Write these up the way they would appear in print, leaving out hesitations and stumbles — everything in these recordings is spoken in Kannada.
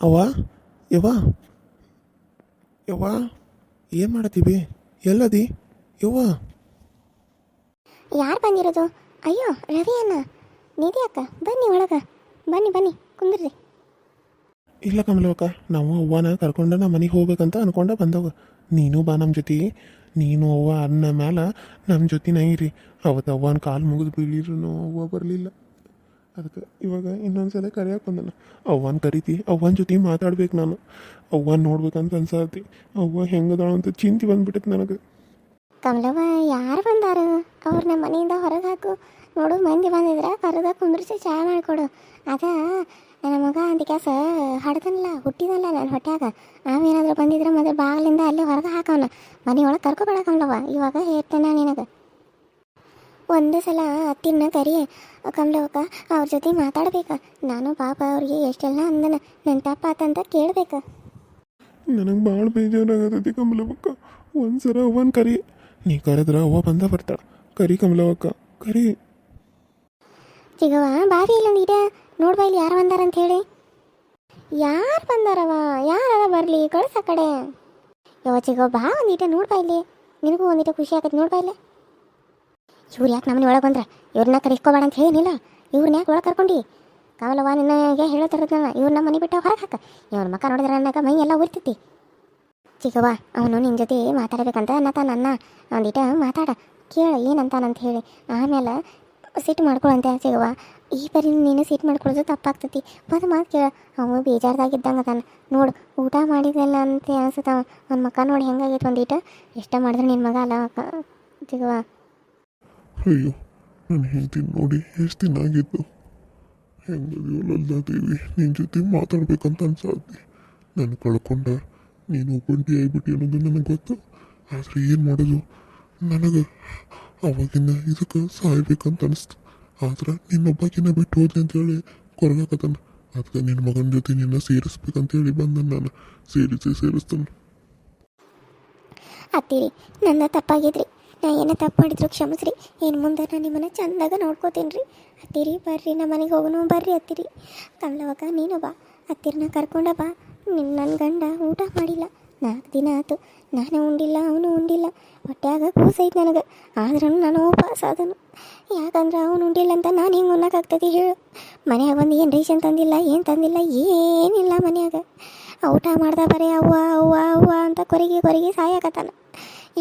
ಅವ್ವ, ಯವ್ವ, ಯವ್ವ, ಏನು ಮಾಡತ್ತೀವಿ? ಎಲ್ಲದಿ ಯವ್ವ? ಯಾರು ಬಂದಿರೋದು? ಅಯ್ಯೋ ರವಿ ಅಣ್ಣ, ನಿಧಿ ಅಕ್ಕ, ಬನ್ನಿ ಒಳಗೆ, ಬನ್ನಿ ಬನ್ನಿ ಕುಂದ್ರಿ. ಇಲ್ಲ ಕಮಲವಕ್ಕ, ನಾವು ಅವ್ವನ ಕರ್ಕೊಂಡು ನಮ್ಮ ಮನೆಗೆ ಹೋಗ್ಬೇಕಂತ ಅನ್ಕೊಂಡ ಬಂದವ. ನೀನು ಬಾ ನಮ್ಮ ಜೊತೆ. ನೀನು ಅವ್ವ ಅನ್ನ ಮ್ಯಾಲ ನಮ್ಮ ಜೊತೆನ ಇರಿ. ಅವತ್ತು ಅವ್ವನ ಕಾಲು ಮುಗಿದು ಬೀಳಿದ್ರು ಅವ್ವ ಬರಲಿಲ್ಲ. ಅದಕ್ಕೆ ಇವಾಗ ಇನ್ನೊಂದ್ಸಲ ಕರೆಯಕ್ಕೆ ಬಂದನ. ಅವ್ವನ ಕರಿತಿ, ಅವ್ವನ ಜೊತೆ ಮಾತಾಡ್ಬೇಕು ನಾನು. ಅವ್ವನ ನೋಡ್ಬೇಕಂತ ಅನ್ಸತಿ. ಅವ್ವ ಹೆಂಗದಾಳ ಅಂತ ಚಿಂತೆ ಬಂದ್ಬಿಟ್ಟೈತೆ ನನಗೆ. ಕಮಲವ್ವ ಯಾರು ಬಂದಾರ? ಅವ್ರು ನಮ್ಮ ಮನೆಯಿಂದ ಹೊರಗೆ ಹಾಕು. ನೋಡು ಮಂದಿ ಬಂದಿದ್ರೆ ಕರೆದ ಕುಂದ್ರಿಸಿ ಚಹಾ ಮಾಡಿಕೊಡು. ಅದ ನನ್ನ ಮಗ ಅಂತ ಕೆಲಸ ಹಡ್ದನಲ್ಲ, ಹುಟ್ಟಿದಲ್ಲ ನನ್ನ ಹೊಟ್ಯಾಗ. ನಾವೇನಾದ್ರೂ ಬಂದಿದ್ರೆ ಮೊದಲು ಬಾಗಿಲಿಂದ ಅಲ್ಲೇ ಹೊರಗೆ ಹಾಕವನ. ಮನೆಯೊಳಗೆ ಕರ್ಕೊಬೇಡ ಕಮಲವ್ವ. ಇವಾಗ ಹೇಳ್ತೇನೆ ನಿನಗೆ. ಒಂದು ಸಲ ಅತ್ತಿನ ಕರಿ ಕಮಲವ್ವಕ್ಕ, ಅವ್ರ ಜೊತೆ ಮಾತಾಡ್ಬೇಕು. ನಾನು ಪಾಪ ಅವ್ರಿಗೆ ಎಷ್ಟೆಲ್ಲ ಅಂದನ, ನನ್ನ ತಪ್ಪಾತಂತ ಕೇಳ್ಬೇಕು. ನನಗೆ ಭಾಳ ಬೇಜಾರಾಗತೈತಿ ಕಮಲವಕ್ಕ. ಒಂದ್ಸಲ ಅವ್ವನ ಕರಿ. ನೀ ಕರೆದ್ರೆ ಅವ್ವ ಬಂದ ಬರ್ತಾಳೆ. ಕರಿ ಕಮಲವಕ್ಕ, ಕರಿ. ಚಿಗವ್ವ ಬಾವಿ ಇಲ್ಲೊಂದು ನೋಡ್ಬಾ ಇಲ್ಲಿ ಯಾರು ಬಂದಾರಂತ ಹೇಳಿ. ಯಾರು ಬಂದಾರವ? ಯಾರ ಬರಲಿ, ಕಳ್ಸ ಕಡೆ. ಯವ್ವ ಚಿಗವ್ವ ಬಾ ಒಂದೀಟ ನೋಡ್ಬಾ ಇಲ್ಲಿ. ನಿನಗೂ ಒಂದೀಟ ಖುಷಿ ಆಗತ್ತೆ, ನೋಡ್ಬಾ ಇಲ್ಲಿ. ಇವ್ರು ಯಾಕೆ ನಮ್ಮನೆ ಒಳಗೆ ಬಂದ್ರೆ? ಇವ್ರನ್ನ ಕರಿಸ್ಕೋಬೇಡ ಅಂತ ಹೇಳಿನಿಲ್ಲ. ಇವ್ರನ್ನ ಯಾಕೆ ಒಳಗೆ ಕರ್ಕೊಂಡು? ಕಮಲವ್ವ ನಿನಗೆ ಹೇಳೋತಿರೋದು ನಾನು, ಇವ್ರನ್ನ ಮನೆ ಬಿಟ್ಟು ಹೊರಗೆ ಹಾಕ. ಇವ್ರ ಮಕ್ಕ ನೋಡಿದ್ರೆ ಅನ್ನಕ ಮೈ ಎಲ್ಲ ಉರಿತೈತಿ. ಚಿಗವ್ವ ಅವನು ನಿನ್ನ ಜೊತೆ ಮಾತಾಡಬೇಕಂತ ನನ್ನ ಒಂದೀಟ ಮಾತಾಡ ಕೇಳ ಏನಂತಾನಂತ ಹೇಳಿ. ಆಮೇಲೆ ಸಿಟ್ಟು ಮಾಡ್ಕೊಳಂತೆ ಚಿಗವ್ವ. ಈ ಬರೀ ನೀನು ಸಿಟ್ಟು ಮಾಡ್ಕೊಳ್ಳೋದು ತಪ್ಪಾಗ್ತೈತಿ. ಒಂದು ಮಾತು ಕೇಳ, ಅವನು ಬೇಜಾರ್ದಾಗಿದ್ದಂಗೆ ಅದಾನ ನೋಡು. ಊಟ ಮಾಡಿದೆಲ್ಲ ಅಂತ ಅನ್ಸುತ್ತವ. ಅವ್ನ ಮಕ್ಕ ನೋಡಿ ಹೆಂಗಾಗೈತೆ ಒಂದೀಟ. ಇಷ್ಟ ಮಾಡಿದ್ರೆ ನಿನ್ನ ಮಗ ಅಲ್ಲ ಚಿಗವ್ವ. ಅಯ್ಯೋ, ನಾನು ಹೇಳ್ತೀನಿ ನೋಡಿ ಎಷ್ಟು ದಿನ ಆಗಿತ್ತು. ಹೆಂಗದೇವಿ ನಿನ್ನ ಜೊತೆ ಮಾತಾಡ್ಬೇಕಂತ ಅನ್ಸಾತಿ. ನಾನು ಕಳ್ಕೊಂಡ ನೀನು ಒಬ್ಬಂಟಿ ಆಗಿಬಿಟ್ಟು ಅನ್ನೋದು ನನಗೆ ಗೊತ್ತು. ಆದರೆ ಏನು ಮಾಡೋದು, ನನಗೆ ಅವಾಗಿನ ಇದಕ್ಕೆ ಸಾಯ್ಬೇಕಂತ ಅನಿಸ್ತು. ಆದ್ರೆ ನಿನ್ನೊಬ್ಬಕಿನ ಬಿಟ್ಟು ಹೋದೆ ಅಂತೇಳಿ ಕೊರಗಾಕತ್ತಾನ. ಅದಕ್ಕೆ ನಿನ್ನ ಮಗನ ಜೊತೆ ನಿನ್ನ ಸೇರಿಸ್ಬೇಕಂತೇಳಿ ಬಂದ ನಾನು. ಸೇರಿಸ್ತಾನೆ. ಅತ್ತೀರಿ ನನ್ನ ತಪ್ಪಾಗಿದ್ರಿ. ನಾ ಏನೋ ತಪ್ಪು ಮಾಡಿದ್ರು ಕ್ಷಮಿಸ್ರಿ. ಇನ್ನು ಮುಂದೆ ನಾನು ನಿಮ್ಮನ್ನು ಚಂದಾಗ ನೋಡ್ಕೋತೀನಿ ರೀ. ಅತ್ತೀರಿ ಬರ್ರಿ, ನಮ್ಮ ಮನೆಗೆ ಹೋಗೋಣ ಬರ್ರಿ. ಅತ್ತೀರಿ ಕಮಲವ್ವಕ್ಕ ನೀನು ಬಾ. ಅತ್ತಿರನ್ನ ಕರ್ಕೊಂಡ ಬಾ. ನನ್ನ ಗಂಡ ಊಟ ಮಾಡಿಲ್ಲ, 4 ದಿನ ಆಯ್ತು. ನಾನು ಉಂಡಿಲ್ಲ, ಅವನು ಉಂಡಿಲ್ಲ. ಹೊಟ್ಯಾಗ ಕೂಸೈತೆ ನನಗೆ. ಆದ್ರೂ ನಾನು ಉಪವಾಸ ಅದನು. ಯಾಕಂದ್ರೆ ಅವನು ಉಂಡಿಲ್ಲ ಅಂತ ನಾನು ಹಿಂಗೆ ಉಣ್ಣಕ್ಕಾಗ್ತದೆ ಹೇಳು? ಮನ್ಯಾಗ ಬಂದು ಏನು ರೇಷನ್ ತಂದಿಲ್ಲ, ಏನು ತಂದಿಲ್ಲ, ಏನಿಲ್ಲ ಮನ್ಯಾಗ. ಊಟ ಮಾಡ್ದ ಬರೀ ಅವ್ವ ಅವ್ವ ಅವ್ವ ಅಂತ ಕೊರಗಿ ಸಾಯಕತ್ತಾನ.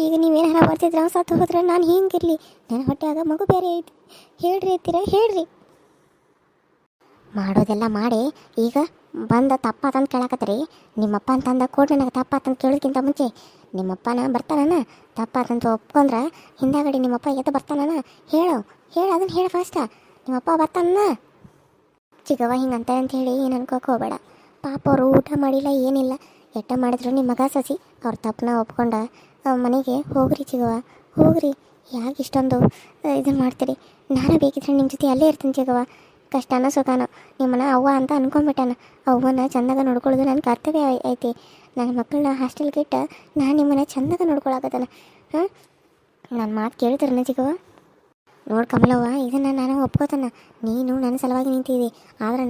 ಈಗ ನೀವೇನಾರ ಬರ್ತಿದ್ರೆ ಸತ್ತು ಹೋದ್ರೆ ನಾನು ಹಿಂಗಿರಲಿ? ನನ್ನ ಹೊಟ್ಯಾಗ ಮಗು ಬೇರೆ ಐತಿ. ಹೇಳ್ರಿ ಅತ್ತೀರ, ಹೇಳ್ರಿ. ಮಾಡೋದೆಲ್ಲ ಮಾಡಿ ಈಗ ಬಂದ ತಪ್ಪಾತಂತ ಕೇಳಕತ್ತೀರಿ. ನಿಮ್ಮಪ್ಪ ಅಂತಂದ ಕೊಡು ನನಗೆ. ತಪ್ಪಾತಂತ ಕೇಳೋದಕ್ಕಿಂತ ಮುಂಚೆ ನಿಮ್ಮಪ್ಪನ ಬರ್ತಾನ. ತಪ್ಪಾತಂತ ಒಪ್ಕೊಂಡ್ರೆ ಹಿಂದಾಗಡಿ ನಿಮ್ಮಪ್ಪ ಎದ್ದು ಬರ್ತಾನ. ಹೇಳು ಅದನ್ನು ಹೇಳು ಫಾಸ್ಟ. ನಿಮ್ಮಪ್ಪ ಬರ್ತಾನ. ಚಿಗವ್ವ ಹಿಂಗಂತ ಅಂತ ಹೇಳಿ ಏನು ಅನ್ಕೋಕೆ ಹೋಗಬೇಡ. ಪಾಪ ಅವರು ಊಟ ಮಾಡಿಲ್ಲ, ಏನಿಲ್ಲ. ಎಟ್ಟ ಮಾಡಿದ್ರು ನಿಮ್ಮ ಮಗ ಸಸಿ ಅವ್ರ ತಪ್ಪನ್ನ ಒಪ್ಕೊಂಡ ಮನೆಗೆ ಹೋಗ್ರಿ ಚಿಗವ್ವ, ಹೋಗ್ರಿ. ಯಾಕೆ ಇಷ್ಟೊಂದು ಇದನ್ನು ಮಾಡ್ತೀರಿ? ನಾನು ಬೇಕಿದ್ರೆ ನಿಮ್ಮ ಜೊತೆ ಅಲ್ಲೇ ಇರ್ತೀನಿ ಚಿಗವ್ವ. ಕಷ್ಟನೋ ಸುಖನೋ ನಿಮ್ಮನ್ನ ಅವ್ವ ಅಂತ ಅನ್ಕೊಂಡ್ಬಿಟ್ಟಾನ. ಅವ್ವನ ಚೆಂದಾಗ ನೋಡ್ಕೊಳ್ಳೋದು ನನ್ನ ಕರ್ತವ್ಯ ಐತಿ. ನನ್ನ ಮಕ್ಕಳನ್ನ ಹಾಸ್ಟೆಲ್ಗೆ ಇಟ್ಟು ನಾನು ನಿಮ್ಮನ್ನ ಚೆಂದಾಗ ನೋಡ್ಕೊಳಕತ್ತಾನ. ನನ್ನ ಮಾತು ಕೇಳ್ತಾರನ ಚಿಗವ್ವ? ನೋಡಿ ಕಮಲವ್ವ, ಇದನ್ನು ನಾನು ಒಪ್ಕೋತಾನ. ನೀನು ನನ್ನ ಸಲುವಾಗಿ ನಿಂತಿದ್ದಿ. ಆದರೆ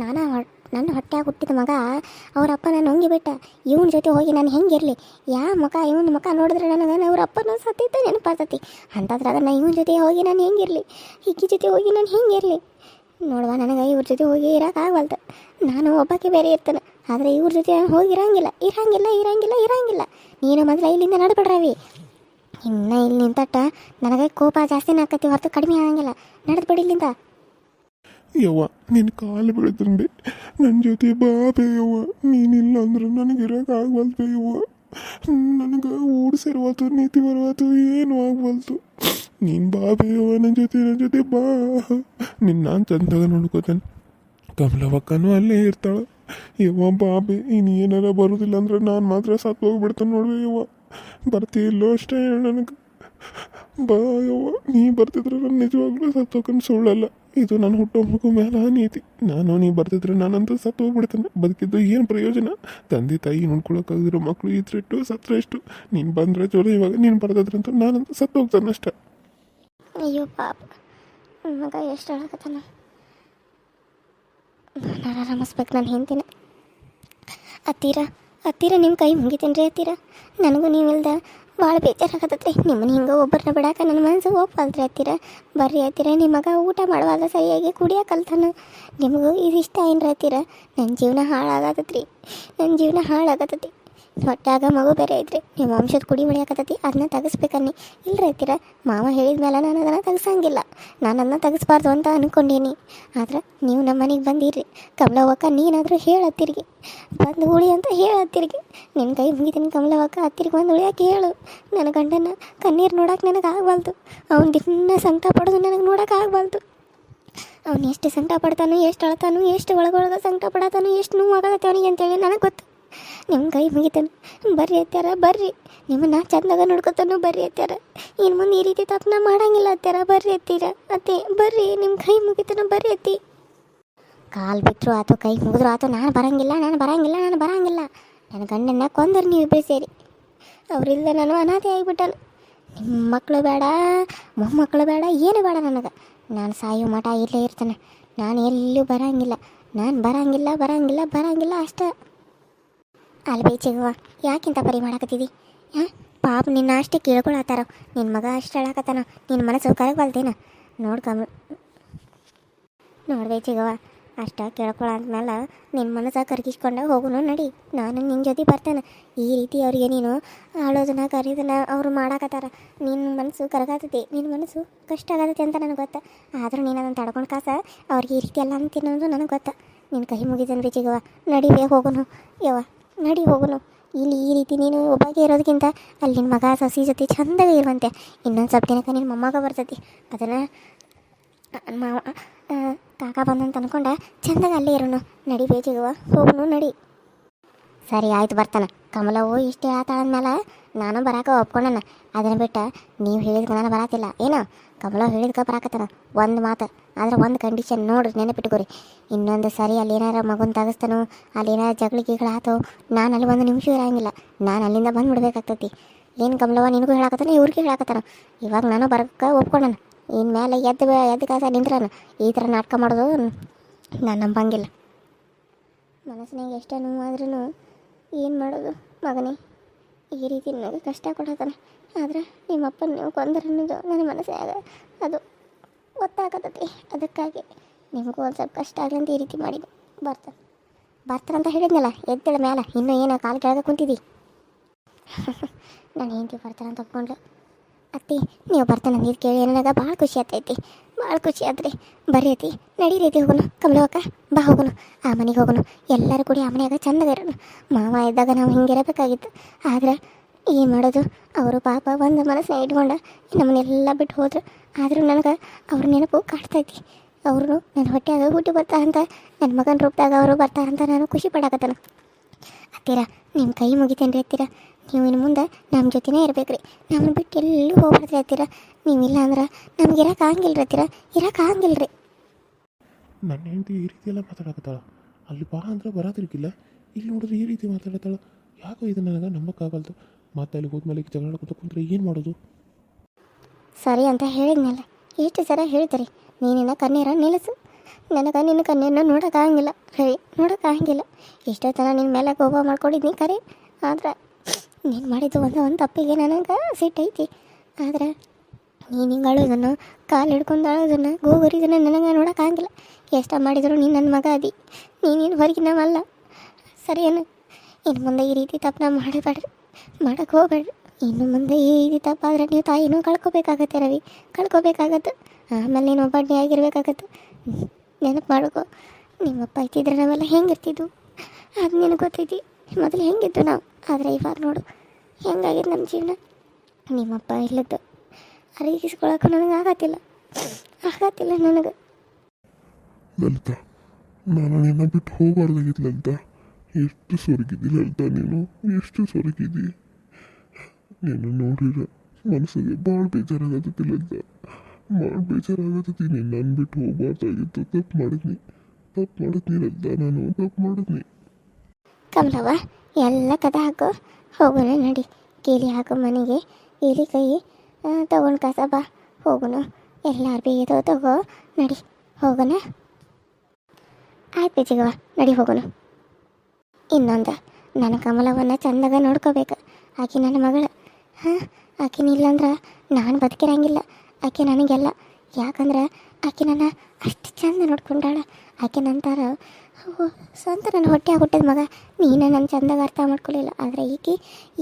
ನನ್ನ ಹೊಟ್ಟೆಯಾಗ ಹುಟ್ಟಿದ ಮಗ ಅವ್ರ ಅಪ್ಪನ ನುಂಗಿಬಿಟ್ಟ. ಇವನ ಜೊತೆ ಹೋಗಿ ನಾನು ಹೆಂಗಿರಲಿ? ಇವನ ಮುಖ ನೋಡಿದ್ರೆ ನನಗೆ ಅವ್ರ ಅಪ್ಪನ ಸತ್ತಿದ್ದ ನೆನಪಾಗ್ತತಿ. ಅಂಥದ್ರಾಗ ನಾನು ಇವನ ಜೊತೆ ಹೋಗಿ ನಾನು ಹೆಂಗಿರಲಿ? ಈಕಿ ಜೊತೆ ಹೋಗಿ ನಾನು ಹೆಂಗಿರಲಿ? ನೋಡುವ, ನನಗೆ ಇವ್ರ ಜೊತೆ ಹೋಗಿ ಇರೋಕ್ಕಾಗವಲ್ದು. ನಾನು ಒಬ್ಬಕ್ಕೆ ಬೇರೆ ಇರ್ತೇನೆ. ಆದರೆ ಇವ್ರ ಜೊತೆ ನಾನು ಹೋಗಿ ಇರಂಗಿಲ್ಲ. ನೀನು ಮೊದಲ ಇಲ್ಲಿಂದ ನಡ್ಬಿಡ್ರವಿ. ಇನ್ನು ಇಲ್ಲಿ ನಿಂತಟ್ಟ ನನಗೆ ಕೋಪ ಜಾಸ್ತಿನೇ ಆಕತಿ, ಹೊರತು ಕಡಿಮೆ ಆಗಂಗಿಲ್ಲ. ನಡೆದು ಬಿಡಿ ಇಲ್ಲಿಂದ. ಯವ್ವ, ನಿನ್ನ ಕಾಲು ಬೆಳೆದ್ರೆ ನನ್ನ ಜೊತೆ ಬಾ ಬೇಯವ್ವ. ನೀನಿಲ್ಲ ಅಂದ್ರೆ ನನಗೆ ಇರೋಕ್ಕಾಗವಲ್ದು ಬೇಯವ್ವ. ನನಗೆ ಓಡಿಸಿರುವತ್ತು, ನೀತಿ ಬರುವತ್ತು ಏನೂ ಆಗವಲ್ತು. ನೀನು ಬಾ ಬೇಯವ್ವ, ನನ್ನ ಜೊತೆ ಬಾ. ನಿನ್ನ ನಾನು ಚಂದಾಗ ನೋಡ್ಕೋತೇನೆ. ಕಮಲವಕ್ಕನೂ ಅಲ್ಲೇ ಇರ್ತಾಳೆ. ಯವ್ವ ಬಾ ಬೇ. ಇನ್ನು ಏನಾರ ಬರೋದಿಲ್ಲ ಅಂದ್ರೆ ನಾನು ಮಾತ್ರ ಸತ್ತು ಹೋಗ್ಬಿಡ್ತಾನೆ ನೋಡ್ಬೇ ಯವ್ವ. ಬರ್ತೀಯಿಲ್ಲೋ ಅಷ್ಟೇ ಹೇಳು ನನಗೆ. ಬಾ ಯವ್ವ, ನೀ ಬರ್ತಿದ್ರೆ ನಾನು ನಿಜವಾಗ್ಲೂ ಸತ್ತೋಕನ್ ಸುಳ್ಳಲ್ಲ. ಇದು ನಾನು ಹುಟ್ಟೋ ಮಗು ಮೇಲೆ ನೀತಿ. ನೀ ಬರ್ತಿದ್ರೆ ನಾನಂತೂ ಸತ್ತು ಹೋಗ್ಬಿಡ್ತೇನೆ. ಬದುಕಿದ್ದು ಏನು ಪ್ರಯೋಜನ? ತಂದೆ ತಾಯಿ ನೋಡ್ಕೊಳಕ್ಕಾಗಿರೋ ಮಕ್ಕಳು ಇದ್ರೆಷ್ಟು ಸತ್ರ ಎಷ್ಟು. ನೀನು ಬಂದರೆ ಚಲೋ. ಇವಾಗ ನೀನು ಬರ್ತಿದ್ರಂತೂ ನಾನಂತೂ ಸತ್ತು ಹೋಗ್ತಾನೆ ಅಷ್ಟೆ. ಅಯ್ಯೋ ಪಾಪ, ಮಗ ಎಷ್ಟು ಹೇಳಕತ್ತಾನ. ನಾನು ಆರಾಮಿಸ್ಬೇಕು. ನಾನು ಹೆಂಡ್ತಿನ ಅತ್ತೀರ ಅತ್ತೀರ ನಿಮ್ಮ ಕೈ ಮುಗಿತೀನಿ ರೀ ಅತ್ತೀರ. ನನಗೂ ನೀವಿಲ್ದ ಭಾಳ ಬೇಜಾರಾಗತ್ತೈತ್ರಿ. ನಿಮ್ಮನ್ನ ಹಿಂಗೆ ಒಬ್ಬರನ್ನ ಬಿಡಾಕ ನನ್ನ ಮನಸ್ಸು ಒಪ್ಪಲ್ತ್ರಿ ಅತ್ತೀರ. ಬರ್ರಿ ಅತ್ತೀರ, ನಿಮ್ಮ ಮಗ ಊಟ ಮಾಡುವಾಗ ಸರಿಯಾಗಿ ಕುಡಿಯೋಕೆ ಕಲ್ತಾನ. ನಿಮಗೂ ಇದು ಇಷ್ಟ ಏನ್ರಿ ಅತ್ತೀರ? ನನ್ನ ಜೀವನ ಹಾಳಾಗತ್ತೈತ್ರಿ, ನನ್ನ ಜೀವನ ಹಾಳಾಗತ್ತೈತಿ. ಹೊಟ್ಯಾಗ ಮಗು ಬೇರೆ ಐತ್ರಿ, ನಿಮ್ಮ ವಂಶದ ಕುಡಿ ಹೊಡಿಯಾಕತ್ತೈತಿ, ಅದನ್ನ ತೆಗಿಸ್ಬೇಕನ್ನಿ. ಇಲ್ರಿ ಅತ್ತೀರ, ಮಾವ ಹೇಳಿದ ಮೇಲೆ ನಾನು ಅದನ್ನು ತೆಗಿಸಂಗಿಲ್ಲ. ನಾನು ಅದನ್ನ ತೆಗಿಸ್ಬಾರ್ದು ಅಂತ ಅಂದ್ಕೊಂಡೀನಿ. ಆದ್ರೆ ನೀವು ನಮ್ಮ ಮನೆಗೆ ಬಂದಿರಿ. ಕಮಲವ್ವಕ್ಕ ನೀನಾದರೂ ಹೇಳತ್ತಿರಿಗೆ ಬಂದು ಉಳಿ ಅಂತ ಹೇಳತ್ತಿರಿಗೆ. ನಿನ್ನ ಕೈ ಮುಗಿತೀನಿ ಕಮಲವ್ವಕ್ಕ, ಹತ್ತಿರಿಗೆ ಬಂದು ಉಳಿಯೋಕೆ ಹೇಳು. ನನ್ನ ಗಂಡನ ಕಣ್ಣೀರು ನೋಡೋಕೆ ನನಗೆ ಆಗಬಾರ್ದು. ಅವ್ನು ದಿನ ಸಂಕಟ ಪಡೋದು ನನಗೆ ನೋಡೋಕೆ ಆಗಬಾರ್ದು. ಅವ್ನು ಎಷ್ಟು ಸಂಕಟ ಪಡ್ತಾನೋ, ಎಷ್ಟು ಅಳ್ತಾನೋ, ಎಷ್ಟು ಒಳಗೊಳಗೆ ಸಂಕಟ ಪಡತಾನೋ, ಎಷ್ಟು ನೋವು ಆಗತ್ತೆ ಅವನಿಗೆ ಅಂತೇಳಿ ನನಗೆ ಗೊತ್ತು. ನಿಮ್ಮ ಕೈ ಮುಗಿತಾನೆ, ಬರ್ರಿ ಅತ್ಯಾರ ಬರ್ರಿ. ನಿಮ್ಮನ್ನ ಚಂದಾಗ ನೋಡ್ಕೊತಾನು, ಬರ್ರಿ ಅತ್ಯಾರ. ಇನ್ನು ಮುಂದೆ ಈ ರೀತಿ ತಪ್ಪನ ಮಾಡಂಗಿಲ್ಲ ಅತ್ಯಾರ, ಬರ್ರಿ ಅತ್ತೀರ. ಅತ್ತೆ ಬರ್ರಿ, ನಿಮ್ಮ ಕೈ ಮುಗಿತಾನು, ಬರ್ರಿ ಅತ್ತಿ. ಕಾಲು ಬಿಟ್ಟರು ಆತು, ಕೈ ಮುಗಿದ್ರು ಆತು, ನಾನು ಬರಂಗಿಲ್ಲ, ನಾನು ಬರಂಗಿಲ್ಲ, ನಾನು ಬರಂಗಿಲ್ಲ. ನನ್ನ ಗಂಡನ್ನ ಕೊಂದರು ನೀವು ಇಬ್ಬರು ಸೇರಿ. ಅವರಿಲ್ಲ ನಾನು ಅನಾಥೆ ಆಗಿಬಿಟ್ಟನು. ನಿಮ್ಮ ಮಕ್ಕಳು ಬೇಡ, ಮೊಮ್ಮಕ್ಕಳು ಬೇಡ, ಏನು ಬೇಡ ನನಗೆ. ನಾನು ಸಾಯೋ ಮಠ ಇಲ್ಲೇ ಇರ್ತಾನೆ. ನಾನು ಎಲ್ಲೂ ಬರಂಗಿಲ್ಲ, ನಾನು ಬರಂಗಿಲ್ಲ ಬರಂಗಿಲ್ಲ ಬರಂಗಿಲ್ಲ ಅಷ್ಟೇ. ಅಲ್ಬೇ ಚಿಗುವ, ಯಾಕಿಂತ ಪರಿ ಮಾಡಕತ್ತಿದ್ದಿ? ಹಾಂ, ಪಾಪ ನಿನ್ನ ಅಷ್ಟೇ ಕೇಳ್ಕೊಳತ್ತಾರ. ನಿನ್ನ ಮಗ ಅಷ್ಟು ಹೇಳಕತ್ತಾನ, ನಿನ್ನ ಮನಸ್ಸು ಕರಗಲ್ದೇನ? ನೋಡ್ಬೇ ಚಿಗುವ, ಅಷ್ಟ ಕೇಳ್ಕೊಳಂದ್ಮೇಲೆ ನಿನ್ನ ಮನಸ್ಸು ಕರಗಿಸ್ಕೊಂಡು ಹೋಗುನು ನಡಿ. ನಾನು ನಿನ್ನ ಜೊತೆ ಬರ್ತೇನೆ. ಈ ರೀತಿ ಅವ್ರಿಗೆ ನೀನು ಆಳೋದನ್ನ ಕರೀದನ್ನ ಅವರು ಮಾಡಾಕತ್ತಾರ. ನಿನ್ನ ಮನಸ್ಸು ಕರಗಾತೈತಿ, ನಿನ್ನ ಮನಸ್ಸು ಕಷ್ಟ ಆಗತೈತಿ ಅಂತ ನನಗೆ ಗೊತ್ತ. ಆದರೂ ನೀನು ಅದನ್ನು ತಡ್ಕೊಂಡು ಕಾಸ ಅವ್ರಿಗೆ ಈ ರೀತಿ ಎಲ್ಲ ಅಂತೀನಿ ಅನ್ನೋದು ನನಗೆ ಗೊತ್ತ. ನಿನ್ನ ಕೈ ಮುಗಿದೇನು ರೀ ಚಿಗುವ, ನಡಿವೇ ಹೋಗುನು. ಯವ್ವ ನಡಿ ಹೋಗುನು. ಇಲ್ಲಿ ಈ ರೀತಿ ನೀನು ಒಬ್ಬಾಗೆ ಇರೋದಕ್ಕಿಂತ ಅಲ್ಲಿ ನಿನ್ನ ಮಗ ಸಸಿ ಜೊತೆ ಚಂದಾಗಿ ಇರುವಂತೆ. ಇನ್ನೊಂದು ಸ್ವಲ್ಪ ದಿನಕ್ಕೆ ನಿನ್ನ ಮೊಮ್ಮಗ ಬರ್ತೈತಿ, ಅದನ್ನು ಮಾವ ಕಾಕ ಬಂದಂತ ಅಂದ್ಕೊಂಡ ಚಂದಾಗ ಅಲ್ಲೇ ಇರೋನು. ನಡಿ ಬೇಜಿಗುವ, ಹೋಗುನು ನಡಿ. ಸರಿ ಆಯ್ತು, ಬರ್ತಾನೆ. ಕಮಲವು ಇಷ್ಟು ಹೇಳತ್ತಾಳಂದ್ಮೇಲೆ ನಾನು ಬರಾಕ ಒಪ್ಕೊಂಡನ. ಅದನ್ನು ಬಿಟ್ಟು ನೀವು ಹೇಳಿದ್ಕೆ ನಾನು ಬರಾತಿಲ್ಲ ಏನೋ. ಕಮಲವ್ ಹೇಳಿದ್ಕೆ ಬರಾಕತ್ತಾನ. ಒಂದು ಮಾತು ಆದ್ರೆ ಒಂದು ಕಂಡೀಷನ್ ನೋಡ್ರಿ, ನೆನಪಿಟ್ಕೊರಿ. ಇನ್ನೊಂದು ಸರಿ ಅಲ್ಲಿ ಏನಾರ ಮಗುನ ತೆಗಿಸ್ತಾನೋ, ಅಲ್ಲಿ ಏನಾರ ಜಗಳಿಗೆಗಳು ಆತೋ, ನಾನು ಅಲ್ಲಿ ಒಂದು ನಿಮಿಷ ಇರೋಂಗಿಲ್ಲ. ನಾನು ಅಲ್ಲಿಂದ ಬಂದುಬಿಡ್ಬೇಕಾಗ್ತೈತಿ. ಏನು ಕಮಲವ್ವ ನಿನಗೂ ಹೇಳಕತ್ತಾನ, ಇವ್ರಿಗೆ ಹೇಳಕತ್ತಾನ. ಇವಾಗ ನಾನು ಬರೋಕ್ಕೆ ಒಪ್ಕೊಂಡನ. ಇನ್ಮೇಲೆ ಎದ್ದು ಕಾಸ ನಿಂತ್ರನ ಈ ಥರ ನಾಟಕ ಮಾಡೋದು ನಾನು ನಂಬಂಗಿಲ್ಲ. ಮನಸ್ಸಿನಾಗ ಎಷ್ಟೇ ನೋವಾದ್ರೂ ಏನು ಮಾಡೋದು ಮಗನೇ, ಈ ರೀತಿ ನನಗೆ ಕಷ್ಟ ಕೊಡತ್ತಾನೆ. ಆದ್ರೆ ನಿಮ್ಮಪ್ಪನ ನೀವು ಕೊಂದರೆ ಅನ್ನೋದು ನನ್ನ ಮನಸ್ಸಿನಾಗ ಅದು ಗೊತ್ತಾಗತ್ತೈತಿ. ಅದಕ್ಕಾಗಿ ನಿಮಗೂ ಒಂದು ಸ್ವಲ್ಪ ಕಷ್ಟ ಆಗಲಿ ಅಂತ ಈ ರೀತಿ ಮಾಡಿದ್ದೆ. ಬರ್ತಾರಂತ ಹೇಳಿದ್ನಲ್ಲ, ಎದ್ದೇಳ ಮ್ಯಾಲ. ಇನ್ನೂ ಏನೋ ಕಾಲು ಕೆಳಗೆ ಕುಂತಿದ್ದಿ. ನಾನು ಹೆಂಡತಿ ಬರ್ತಾರಂತ ಒಪ್ಕೊಂಡ್ಲು. ಅತ್ತಿ ನೀವು ಬರ್ತಾನೆ ಇದು ಕೇಳಿ ನನಗೆ ಭಾಳ ಖುಷಿ ಆಗ್ತೈತಿ, ಭಾಳ ಖುಷಿ ಆದ್ರಿ. ಬರ್ರಿ ಅತ್ತಿ, ನಡಿ ರೀತಿ ಹೋಗೋಣ. ಕಮಲವ್ವಕ್ಕ ಬಾ ಹೋಗೋಣ, ಆ ಮನೆಗೆ ಹೋಗೋಣ. ಎಲ್ಲರೂ ಕೂಡಿ ಆ ಮನೆಯಾಗ ಚಂದಾಗ ಇರೋಣ. ಮಾವ ಇದ್ದಾಗ ನಾವು ಹಿಂಗಿರಬೇಕಾಗಿತ್ತು. ಆದ್ರೆ ಏನು ಮಾಡೋದು, ಅವರು ಪಾಪ ಒಂದು ಮನಸ್ಸನ್ನ ಇಟ್ಕೊಂಡ ನಮ್ಮನ್ನೆಲ್ಲ ಬಿಟ್ಟು ಹೋದ್ರು. ಆದರೂ ನನಗೆ ಅವ್ರ ನೆನಪು ಕಾಡ್ತೈತಿ. ಅವರು ನನ್ನ ಹೊಟ್ಟೆಯಾಗ ಹುಟ್ಟಿ ಬರ್ತಾರಂತ, ನನ್ನ ಮಗನ ರೂಪದಾಗ ಅವರು ಬರ್ತಾರಂತ ನಾನು ಖುಷಿ ಪಡಾಕತ್ತಾನ. ಅತ್ತೀರ ನಿಮ್ಮ ಕೈ ಮುಗಿತೇನೆ ರೀ ಅತ್ತೀರ. ನೀವು ಇನ್ನು ಮುಂದೆ ನಮ್ಮ ಜೊತೆನೇ ಇರ್ಬೇಕ್ರಿ. ನಮ್ಮನ್ನು ಬಿಟ್ಟು ಎಲ್ಲೂ ಹೋಗ್ಬಾರ್ದ್ರಿ ಅತ್ತೀರ. ನೀವಿಲ್ಲ ಅಂದ್ರೆ ನಮ್ಗೆ ಇರೋಕ್ಕಾಗಿಲ್ಲ ರೀ ಅತ್ತೀರ, ಇರೋಕ್ಕಾಗಿಲ್ಲ ರೀ. ನನ್ನ ಹೆಂಡತಿ ಈ ರೀತಿ ಎಲ್ಲ ಮಾತಾಡಕತ್ತಾಳ. ಅಲ್ಲಿ ಬಾ ಅಂದ್ರೆ ಬರಾತಿರ್ಕಿಲ್ಲ, ಇಲ್ಲಿ ನೋಡಿದ್ರೆ ಈ ರೀತಿ ಮಾತಾಡತ್ತಾಳ. ಯಾಕೋ ಇದು ನನಗೆ ನಂಬಕ್ಕಾಗಲ್ದು. ಮತ್ತೆ ಅಲ್ಲಿ ಹೋದ್ಮೇಲೆ ಜಗಳ ಆಡ್ಕೊತ ಕುಂತ್ರೆ ಏನು ಮಾಡೋದು? ಸರಿ ಅಂತ ಹೇಳಿದ್ನಲ್ಲ, ಎಷ್ಟು ಸರ ಹೇಳ್ತಾರೆ. ನೀನಿನ್ನ ಕಣ್ಣೀರ ನಿಲ್ಲಿಸು. ನನಗೆ ನಿನ್ನ ಕಣ್ಣೀರನ್ನ ನೋಡೋಕ್ಕಾಗಂಗಿಲ್ಲ ರವಿ, ನೋಡೋಕ್ಕಾಗಂಗಿಲ್ಲ. ಎಷ್ಟೋ ಥರ ನಿನ್ನ ಮೇಲೆ ಕೋಪ ಮಾಡ್ಕೊಂಡಿದ್ನಿ ಕರೆ. ಆದ್ರೆ ನೀನು ಮಾಡಿದ್ದು ಒಂದು ತಪ್ಪಿಗೆ ನನಗೆ ಸಿಟ್ಟೈತಿ. ಆದ್ರೆ ನೀನು ಹಿಂಗೆ ಅಳೋದನ್ನು, ಕಾಲು ಹಿಡ್ಕೊಂಡು ಅಳೋದನ್ನು, ಗೋಗರಿದನ್ನು ನನಗೆ ನೋಡೋಕ್ಕಾಗಿಲ್ಲ. ಎಷ್ಟ ಮಾಡಿದ್ರು ನೀನು ನನ್ನ ಮಗ ಅದಿ, ನೀನೇನು ಹೊರಗಿನವಲ್ಲ. ಸರಿಯೇನು? ಇನ್ನು ಮುಂದೆ ಈ ರೀತಿ ತಪ್ಪನ್ನ ಮಾಡಬೇಡ್ರಿ, ಮಾಡೋಕ್ಕೆ ಹೋಗ್ಬೇಡ್ರಿ. ಇನ್ನು ಮುಂದೆ ಈ ರೀತಿ ತಪ್ಪಾದರೆ ನೀವು ತಾಯಿನೂ ಕಳ್ಕೊಬೇಕಾಗತ್ತೆ ರವಿ, ಕಳ್ಕೊಬೇಕಾಗತ್ತೆ. ಆಮೇಲೆ ನೀನು ಒಬ್ಬಡ್ಡಿ ಆಗಿರ್ಬೇಕಾಗತ್ತೆ. ನೆನಪು ಮಾಡ್ಕೊ, ನಿಮ್ಮಪ್ಪ ಇತ್ತಿದ್ರೆ ನಾವೆಲ್ಲ ಹೆಂಗಿರ್ತಿದ್ವು ಅದು ನಿನಗೆ ಗೊತ್ತೈತಿ. ಮೊದಲು ಹೆಂಗಿದ್ದು ನಾವು, ಆದರೆ ಇವಾಗ ನೋಡು ಹೆಂಗಾಗಿದೆ ನಮ್ಮ ಜೀವನ. ನಿಮ್ಮಪ್ಪ ಇಲ್ಲದ್ದು ಅರಿಗಿಸ್ಕೊಳಕ್ಕೂ ನನಗೆ ಆಗತ್ತಿಲ್ಲ ನನಗೆ. ಲಲಿತಾ, ನಾನು ನಿನ್ನ ಬಿಟ್ಟು ಹೋಗಬಾರ್ದಾಗಿತ್ತು ಲಲಿತಾ. ಎಷ್ಟು ಸೊರಗಿದ್ದಿ ಲಲಿತಾ, ನೀನು ಎಷ್ಟು ಸೊರಗಿದ್ದಿ. ನೀನು ನೋಡಿರ ಮನಸ್ಸಿಗೆ ಭಾಳ ಬೇಜಾರಾಗತ್ತೈತಿ ಲಲಿತಾ, ಭಾಳ ಬೇಜಾರಾಗತ್ತೈತಿ. ನೀನು ನನ್ನ ಬಿಟ್ಟು ಹೋಗಬಾರ್ದಾಗಿತ್ತು. ತಪ್ಪು ಮಾಡಿದ್ನಿ ಲಲಿತಾ, ನಾನು ತಪ್ಪು ಮಾಡಿದ್ನಿ. ಕಮಲವ್ವ ಎಲ್ಲ ಕದ ಹಾಕು, ಹೋಗೋಣ ನಡಿ. ಕೀಲಿ ಹಾಕು ಮನೆಗೆ, ಕೀಲಿ ಕೈ ತಗೊಂಡು ಕಸ ಬಾ, ಹೋಗೋಣ. ಎಲ್ಲಾರು ಬೇಗ ತಗೋ, ನಡಿ ಹೋಗೋಣ. ಆಯ್ತು ಬೇಜಿಗವ, ನಡಿ ಹೋಗೋಣ. ಇನ್ನೊಂದು ನನ್ನ ಕಮಲವನ್ನು ಚಂದಾಗ ನೋಡ್ಕೋಬೇಕು. ಆಕೆ ನನ್ನ ಮಗಳು. ಹಾಂ, ಆಕಿನ ಇಲ್ಲಂದ್ರೆ ನಾನು ಬದುಕಿರಂಗಿಲ್ಲ. ಆಕೆ ನನಗೆಲ್ಲ. ಯಾಕಂದ್ರೆ ಆಕೆ ನನ್ನ ಅಷ್ಟು ಚಂದ ನೋಡ್ಕೊಂಡಾಳ. ಆಕೆ ನಂತರ ಸ್ವಂತ ನನ್ನ ಹೊಟ್ಟೆಯಾಗ ಹುಟ್ಟಿದ ಮಗ. ನೀನು ನನ್ನ ಚಂದಾಗ ಅರ್ಥ ಮಾಡ್ಕೊಳ್ಳಿಲ್ಲ. ಆದರೆ ಈಕೆ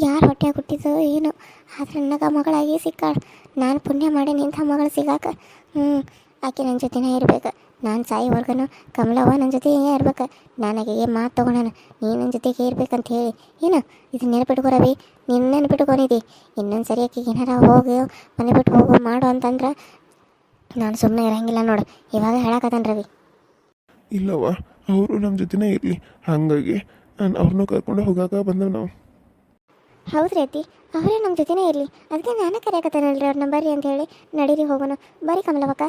ಯಾರು ಹೊಟ್ಟೆಯಾಗ ಹುಟ್ಟಿದೋ ಏನೋ, ಆದರೆ ನನಗೆ ಮಗಳಾಗಿ ಸಿಕ್ಕಾಳ. ನಾನು ಪುಣ್ಯ ಮಾಡಿ ನಿಂತ ಮಗಳು ಸಿಗಾಕ. ಆಕೆ ನನ್ನ ಜೊತೆನೇ ಇರ್ಬೇಕು. ನಾನು ಸಾಯಿವರ್ಗನು ಕಮಲವ್ವ ನನ್ನ ಜೊತೆಗೇ ಇರ್ಬೇಕು. ನನಗೆ ಮಾತು ತೊಗೊಳೋಣ, ನೀನು ನನ್ನ ಜೊತೆಗೆ ಇರ್ಬೇಕಂತ ಹೇಳಿ. ಏನು ಇದು ನೆನಪಿಟ್ಕೋ ರವಿ, ನೀನು ನೆನಪಿಟ್ಕೊಂಡಿದ್ದಿ. ಇನ್ನೊಂದು ಸರಿ ಆಕೆಗೆ ಏನಾರ ಹೋಗು, ಮನೆ ಬಿಟ್ಟು ಹೋಗು ಮಾಡು ಅಂತಂದ್ರೆ ನಾನು ಸುಮ್ಮನೆ ಇರೋಂಗಿಲ್ಲ ನೋಡು. ಇವಾಗ ಹೇಳಕತ್ತಾನ ರವಿ. ಇಲ್ಲವ್ವ, ಅವರು ನಮ್ಮ ಜೊತೆನೇ ಇರಲಿ. ಹಾಗಾಗಿ ನಾನು ಅವ್ರನ್ನೂ ಕರ್ಕೊಂಡು ಹೋಗಾಕ ಬಂದವು ನಾವು. ಹೌದ್ರಿ ಅತ್ತಿ, ಅವರೇ ನಮ್ಮ ಜೊತೆನೇ ಇರಲಿ. ಅದಕ್ಕೆ ನಾನೇ ಕರೆಯಕತ್ತೇನಲ್ರಿ ಅವ್ರನ್ನ ಬರ್ರಿ ಅಂತ ಹೇಳಿ. ನಡೀರಿ ಹೋಗೋಣ. ಬರ್ರಿ ಕಮಲವಕ್ಕ.